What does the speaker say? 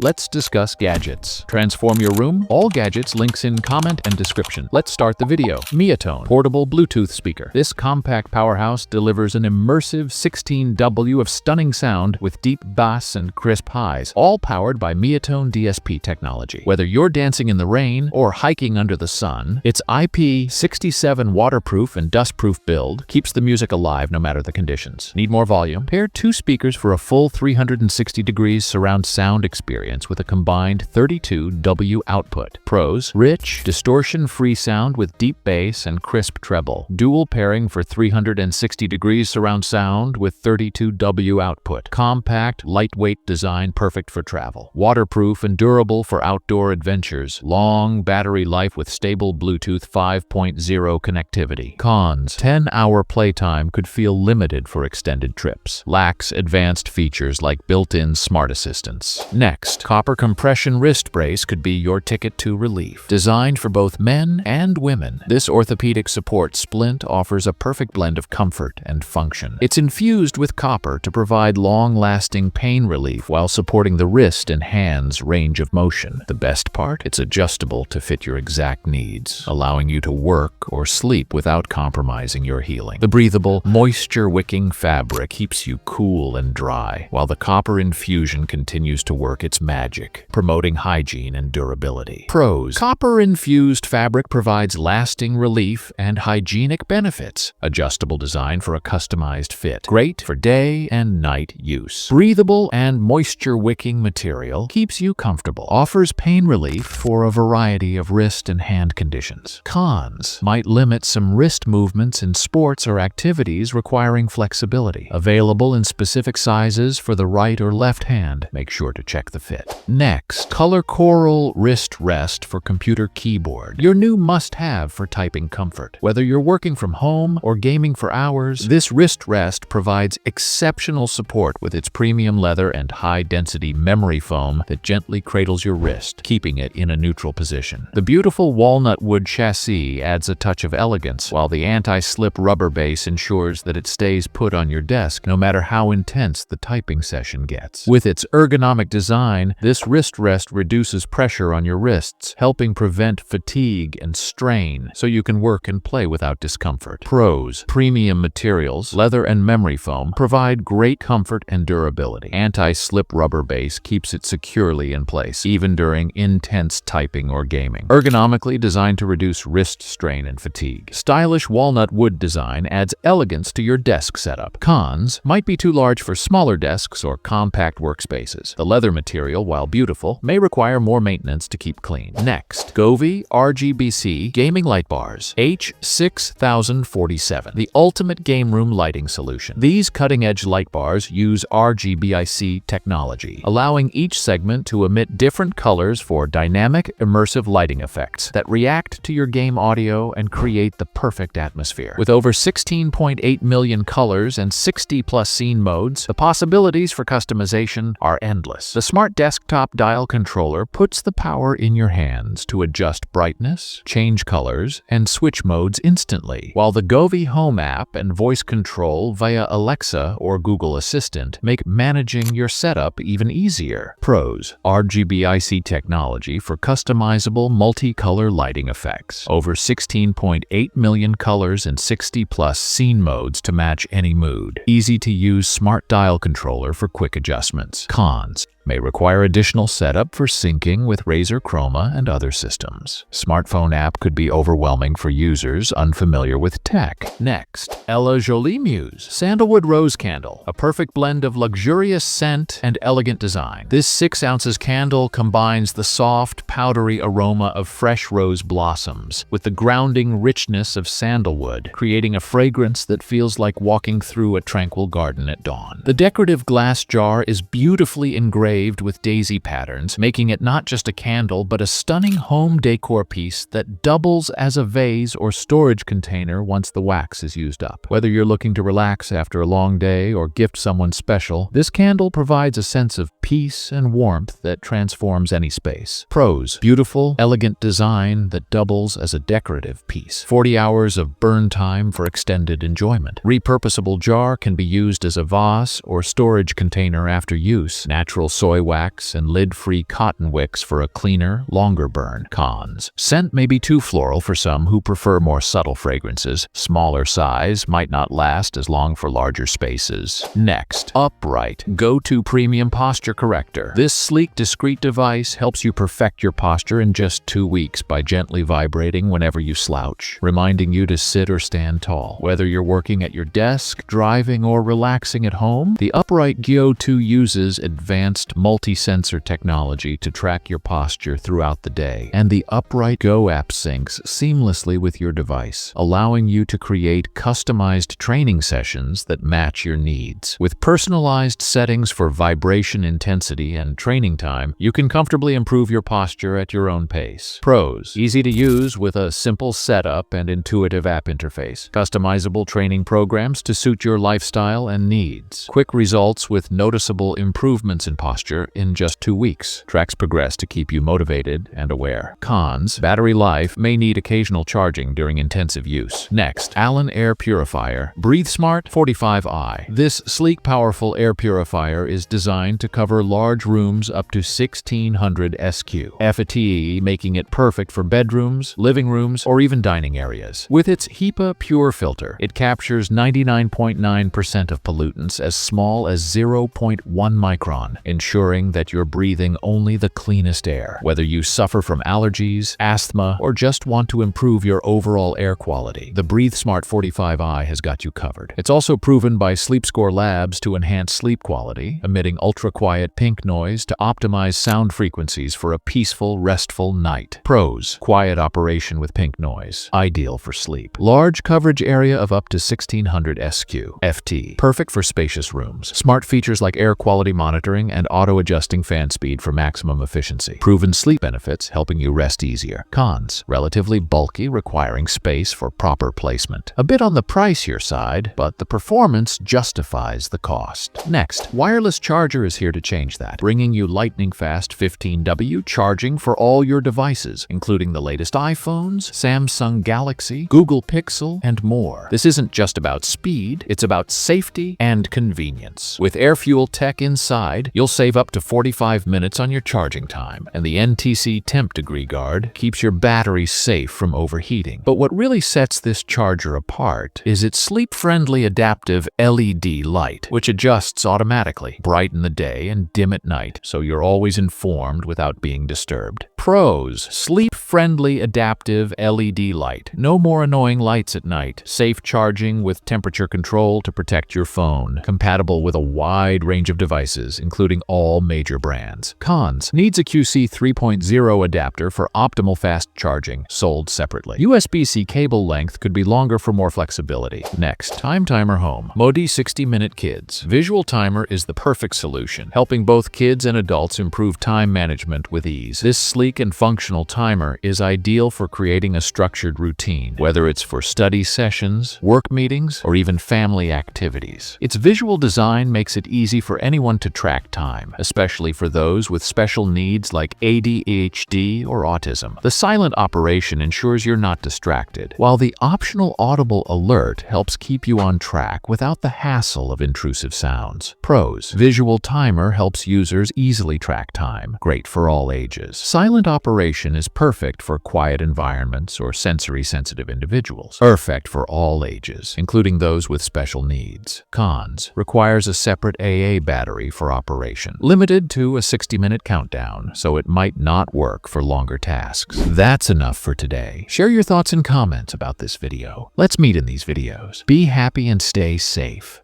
Let's discuss gadgets. Transform your room? All gadgets links in comment and description. Let's start the video. MIATONE portable Bluetooth speaker. This compact powerhouse delivers an immersive 16W of stunning sound with deep bass and crisp highs, all powered by MIATONE DSP technology. Whether you're dancing in the rain or hiking under the sun, its IP67 waterproof and dustproof build keeps the music alive no matter the conditions. Need more volume? Pair two speakers for a full 360 degrees surround sound experience with a combined 32W output. Pros: rich, distortion-free sound with deep bass and crisp treble. Dual pairing for 360 degrees surround sound with 32W output. Compact, lightweight design perfect for travel. Waterproof and durable for outdoor adventures. Long battery life with stable Bluetooth 5.0 connectivity. Cons: 10-hour playtime could feel limited for extended trips. Lacks advanced features like built-in smart assistants. Next, copper compression wrist brace could be your ticket to relief. Designed for both men and women, this orthopedic support splint offers a perfect blend of comfort and function. It's infused with copper to provide long-lasting pain relief while supporting the wrist and hands range of motion. The best part? It's adjustable to fit your exact needs, allowing you to work or sleep without compromising your healing. The breathable, moisture-wicking fabric keeps you cool and dry, while the copper infusion continues to work its magic, promoting hygiene and durability. Pros: copper-infused fabric provides lasting relief and hygienic benefits. Adjustable design for a customized fit. Great for day and night use. Breathable and moisture-wicking material keeps you comfortable. Offers pain relief for a variety of wrist and hand conditions. Cons: might limit some wrist movements in sports or activities requiring flexibility. Available in specific sizes for the right or left hand. Make sure to check the fit. Next, COLORCORAL wrist rest for computer keyboard. Your new must-have for typing comfort. Whether you're working from home or gaming for hours, this wrist rest provides exceptional support with its premium leather and high-density memory foam that gently cradles your wrist, keeping it in a neutral position. The beautiful walnut wood chassis adds a touch of elegance, while the anti-slip rubber base ensures that it stays put on your desk no matter how intense the typing session gets. With its ergonomic design, this wrist rest reduces pressure on your wrists, helping prevent fatigue and strain so you can work and play without discomfort. Pros: premium materials, leather and memory foam provide great comfort and durability. Anti-slip rubber base keeps it securely in place, even during intense typing or gaming. Ergonomically designed to reduce wrist strain and fatigue. Stylish walnut wood design adds elegance to your desk setup. Cons: might be too large for smaller desks or compact workspaces. The leather material, while beautiful, may require more maintenance to keep clean. Next, Govee RGBIC gaming light bars. H6047, the ultimate game room lighting solution. These cutting-edge light bars use RGBIC technology, allowing each segment to emit different colors for dynamic, immersive lighting effects that react to your game audio and create the perfect atmosphere. With over 16.8 million colors and 60+ scene modes, the possibilities for customization are endless. The smart desktop dial controller puts the power in your hands to adjust brightness, change colors, and switch modes instantly, while the Govee Home app and voice control via Alexa or Google Assistant make managing your setup even easier. Pros: RGBIC technology for customizable multicolor lighting effects. Over 16.8 million colors and 60+ scene modes to match any mood. Easy-to-use smart dial controller for quick adjustments. Cons: may require additional setup for syncing with Razer Chroma and other systems. Smartphone app could be overwhelming for users unfamiliar with tech. Next, Ella Jolie Muse Sandalwood Rose Candle, a perfect blend of luxurious scent and elegant design. This 6 ounces candle combines the soft, powdery aroma of fresh rose blossoms with the grounding richness of sandalwood, creating a fragrance that feels like walking through a tranquil garden at dawn. The decorative glass jar is beautifully engraved with daisy patterns, making it not just a candle but a stunning home decor piece that doubles as a vase or storage container once the wax is used up. Whether you're looking to relax after a long day or gift someone special, this candle provides a sense of peace and warmth that transforms any space. Pros: beautiful, elegant design that doubles as a decorative piece. 40 hours of burn time for extended enjoyment. Repurposable jar can be used as a vase or storage container after use. Natural soy wax, and lid-free cotton wicks for a cleaner, longer burn. Cons. Scent may be too floral for some who prefer more subtle fragrances. Smaller size might not last as long for larger spaces. Next, Upright Go-To Premium Posture Corrector. This sleek, discreet device helps you perfect your posture in just 2 weeks by gently vibrating whenever you slouch, reminding you to sit or stand tall. Whether you're working at your desk, driving, or relaxing at home, the Upright Go-To uses advanced multi-sensor technology to track your posture throughout the day, and the Upright Go app syncs seamlessly with your device, allowing you to create customized training sessions that match your needs. With personalized settings for vibration intensity and training time, you can comfortably improve your posture at your own pace. Pros: easy to use with a simple setup and intuitive app interface. Customizable training programs to suit your lifestyle and needs. Quick results with noticeable improvements in posture in just 2 weeks. Tracks progress to keep you motivated and aware. Cons: battery life may need occasional charging during intensive use. Next, Alen Air Purifier Breathe Smart 45i. This sleek, powerful air purifier is designed to cover large rooms up to 1600 SQ FTE, making it perfect for bedrooms, living rooms, or even dining areas. With its HEPA Pure filter, it captures 99.9% of pollutants as small as 0.1 micron, ensuring that you're breathing only the cleanest air. Whether you suffer from allergies, asthma, or just want to improve your overall air quality, the Breathe Smart 45i has got you covered. It's also proven by SleepScore Labs to enhance sleep quality, emitting ultra-quiet pink noise to optimize sound frequencies for a peaceful, restful night. Pros: quiet operation with pink noise, ideal for sleep. Large coverage area of up to 1600 SQ FT, perfect for spacious rooms. Smart features like air quality monitoring and auto-adjusting fan speed for maximum efficiency. Proven sleep benefits, helping you rest easier. Cons: relatively bulky, requiring space for proper placement. A bit on the pricier side, but the performance justifies the cost. Next, wireless charger is here to change that, bringing you lightning-fast 15W charging for all your devices, including the latest iPhones, Samsung Galaxy, Google Pixel, and more. This isn't just about speed, it's about safety and convenience. With AirFuel tech inside, you'll save up to 45 minutes on your charging time, and the NTC Temp Degree Guard keeps your battery safe from overheating. But what really sets this charger apart is its sleep-friendly adaptive LED light, which adjusts automatically, bright in the day and dim at night, so you're always informed without being disturbed. Pros: sleep-friendly adaptive LED light. No more annoying lights at night. Safe charging with temperature control to protect your phone. Compatible with a wide range of devices, including all major brands. Cons: needs a QC 3.0 adapter for optimal fast charging, sold separately. USB-C cable length could be longer for more flexibility. Next, Time Timer Home Modi 60-minute Kids. Visual timer is the perfect solution, helping both kids and adults improve time management with ease. This sleek and functional timer is ideal for creating a structured routine, whether it's for study sessions, work meetings, or even family activities. Its visual design makes it easy for anyone to track time, especially for those with special needs like ADHD or autism. The silent operation ensures you're not distracted, while the optional audible alert helps keep you on track without the hassle of intrusive sounds. Pros: visual timer helps users easily track time, great for all ages. Silent operation is perfect for quiet environments or sensory-sensitive individuals. Perfect for all ages, including those with special needs. Cons: requires a separate AA battery for operation. Limited to a 60-minute countdown, so it might not work for longer tasks. That's enough for today. Share your thoughts and comments about this video. Let's meet in these videos. Be happy and stay safe.